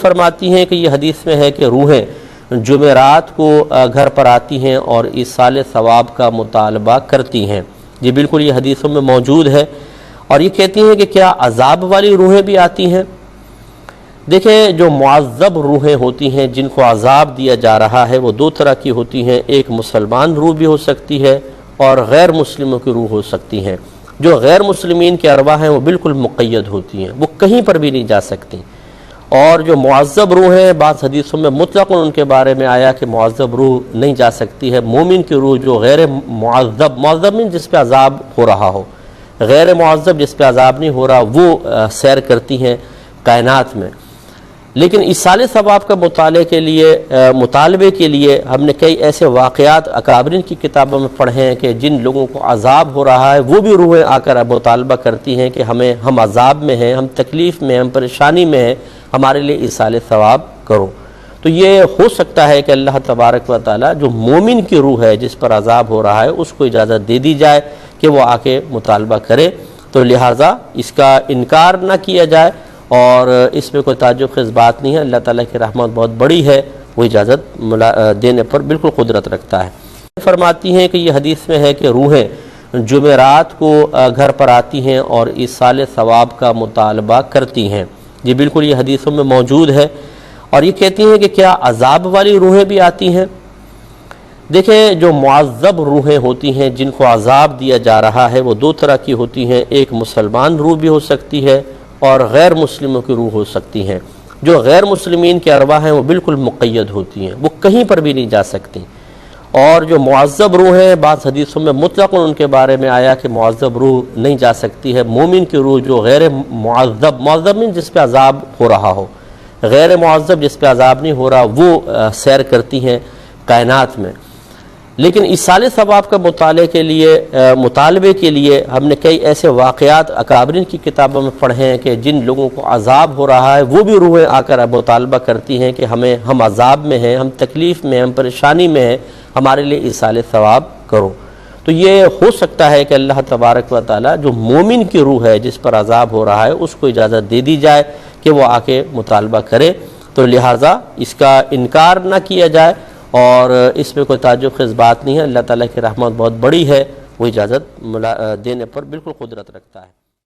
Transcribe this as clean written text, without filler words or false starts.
فرماتی ہیں کہ یہ حدیث میں ہے کہ روحیں جمعرات کو گھر پر آتی ہیں اور ایصال ثواب کا مطالبہ کرتی ہیں۔ یہ بالکل یہ حدیثوں میں موجود ہے، اور یہ کہتی ہیں کہ کیا عذاب والی روحیں بھی آتی ہیں؟ دیکھیں، جو معذب روحیں ہوتی ہیں جن کو عذاب دیا جا رہا ہے وہ دو طرح کی ہوتی ہیں، ایک مسلمان روح بھی ہو سکتی ہے اور غیر مسلموں کی روح ہو سکتی ہیں۔ جو غیر مسلمین کے ارواح ہیں وہ بالکل مقید ہوتی ہیں، وہ کہیں پر بھی نہیں جا سکتی، اور جو معذب روح ہیں بعض حدیثوں میں مطلق ان کے بارے میں آیا کہ معذب روح نہیں جا سکتی ہے، مومن کی روح جو غیر معذب نہیں جس پہ عذاب ہو رہا ہو، غیر معذب جس پہ عذاب نہیں ہو رہا، وہ سیر کرتی ہیں کائنات میں۔ لیکن ایصال ثواب کا مطالبے کے لیے ہم نے کئی ایسے واقعات اکابرین کی کتابوں میں پڑھے ہیں کہ جن لوگوں کو عذاب ہو رہا ہے وہ بھی روحیں آ کر مطالبہ کرتی ہیں کہ ہم عذاب میں ہیں، ہم تکلیف میں ہیں، ہم پریشانی میں ہیں، ہمارے لیے ایصال ثواب کرو۔ تو یہ ہو سکتا ہے کہ اللہ تبارک و تعالی جو مومن کی روح ہے جس پر عذاب ہو رہا ہے اس کو اجازت دے دی جائے کہ وہ آ کے مطالبہ کرے، تو لہٰذا اس کا انکار نہ کیا جائے، اور اس میں کوئی تعجب خیز بات نہیں ہے۔ اللہ تعالیٰ کی رحمت بہت بڑی ہے، وہ اجازت دینے پر بالکل قدرت رکھتا ہے۔ فرماتی ہیں کہ یہ حدیث میں ہے کہ روحیں جمعرات کو گھر پر آتی ہیں اور ایصال ثواب کا مطالبہ کرتی ہیں۔ یہ بالکل یہ حدیثوں میں موجود ہے، اور یہ کہتی ہیں کہ کیا عذاب والی روحیں بھی آتی ہیں؟ دیکھیں، جو معذب روحیں ہوتی ہیں جن کو عذاب دیا جا رہا ہے وہ دو طرح کی ہوتی ہیں، ایک مسلمان روح بھی ہو سکتی ہے اور غیر مسلموں کی روح ہو سکتی ہیں۔ جو غیر مسلمین کے ارواح ہیں وہ بالکل مقید ہوتی ہیں، وہ کہیں پر بھی نہیں جا سکتی، اور جو معذب روح ہیں بعض حدیثوں میں مطلق ان کے بارے میں آیا کہ معذب روح نہیں جا سکتی ہے، مومن کی روح جو غیر معذب نہیں جس پہ عذاب ہو رہا ہو، غیر معذب جس پہ عذاب نہیں ہو رہا، وہ سیر کرتی ہیں کائنات میں۔ لیکن ایصال ثواب کا مطالبے کے لیے ہم نے کئی ایسے واقعات اکابرین کی کتابوں میں پڑھے ہیں کہ جن لوگوں کو عذاب ہو رہا ہے وہ بھی روحیں آ کر مطالبہ کرتی ہیں کہ ہم عذاب میں ہیں، ہم تکلیف میں ہیں، ہم پریشانی میں ہیں، ہمارے لیے ایصال ثواب کرو۔ تو یہ ہو سکتا ہے کہ اللہ تبارک و تعالی جو مومن کی روح ہے جس پر عذاب ہو رہا ہے اس کو اجازت دے دی جائے کہ وہ آ کے مطالبہ کرے، تو لہٰذا اس کا انکار نہ کیا جائے، اور اس میں کوئی تعجب خیز بات نہیں ہے۔ اللہ تعالیٰ کی رحمت بہت بڑی ہے، وہ اجازت دینے پر بالکل قدرت رکھتا ہے۔